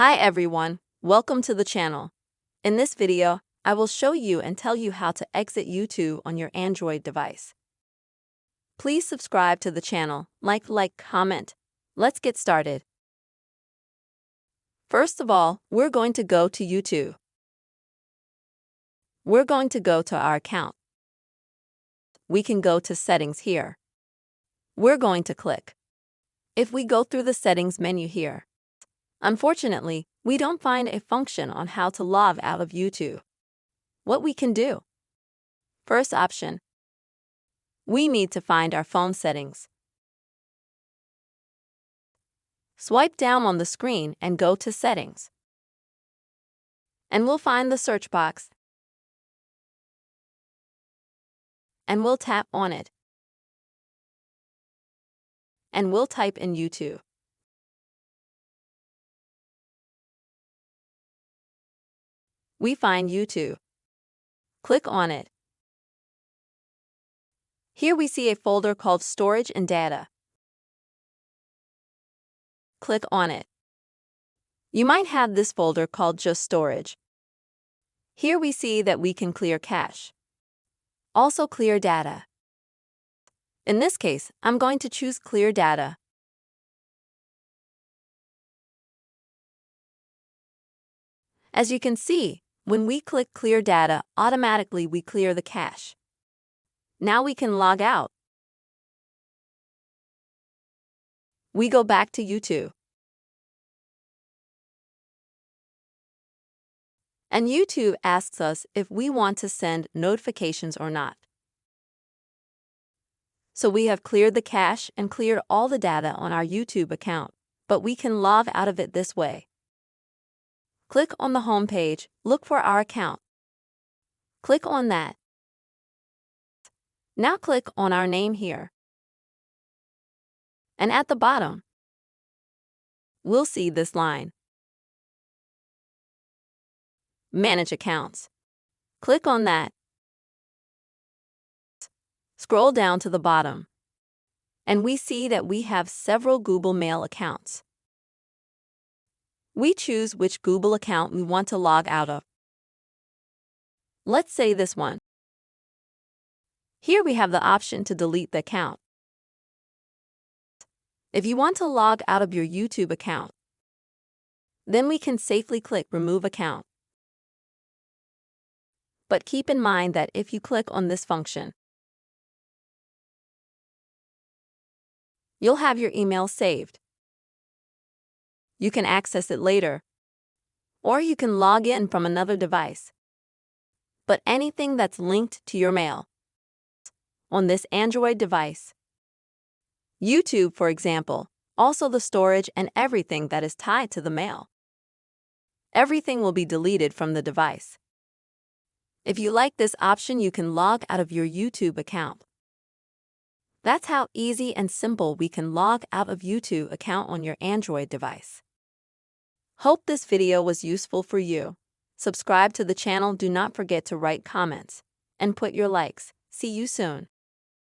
Hi everyone, welcome to the channel. In this video, I will show you and tell you how to exit YouTube on your Android device. Please subscribe to the channel, like, comment. Let's get started. First of all, we're going to go to YouTube. We're going to go to our account. We can go to Settings here. We're going to click. If we go through the Settings menu here, unfortunately, we don't find a function on how to log out of YouTube. What we can do? First option, we need to find our phone settings. Swipe down on the screen and go to Settings. And we'll find the search box. And we'll tap on it. And we'll type in YouTube. We find YouTube. Click on it. Here we see a folder called Storage and Data. Click on it. You might have this folder called just Storage. Here we see that we can clear cache. Also clear data. In this case, I'm going to choose Clear Data. As you can see, when we click Clear Data, automatically we clear the cache. Now we can log out. We go back to YouTube. And YouTube asks us if we want to send notifications or not. So we have cleared the cache and cleared all the data on our YouTube account, but we can log out of it this way. Click on the home page, look for our account. Click on that. Now click on our name here. And at the bottom, we'll see this line. Manage Accounts. Click on that. Scroll down to the bottom. And we see that we have several Google Mail accounts. We choose which Google account we want to log out of. Let's say this one. Here we have the option to delete the account. If you want to log out of your YouTube account, then we can safely click Remove Account. But keep in mind that if you click on this function, you'll have your email saved. You can access it later, or you can log in from another device. But anything that's linked to your mail on this Android device, YouTube, for example, also the storage and everything that is tied to the mail, everything will be deleted from the device. If you like this option, you can log out of your YouTube account. That's how easy and simple we can log out of YouTube account on your Android device. Hope this video was useful for you. Subscribe to the channel, do not forget to write comments, and put your likes. See you soon.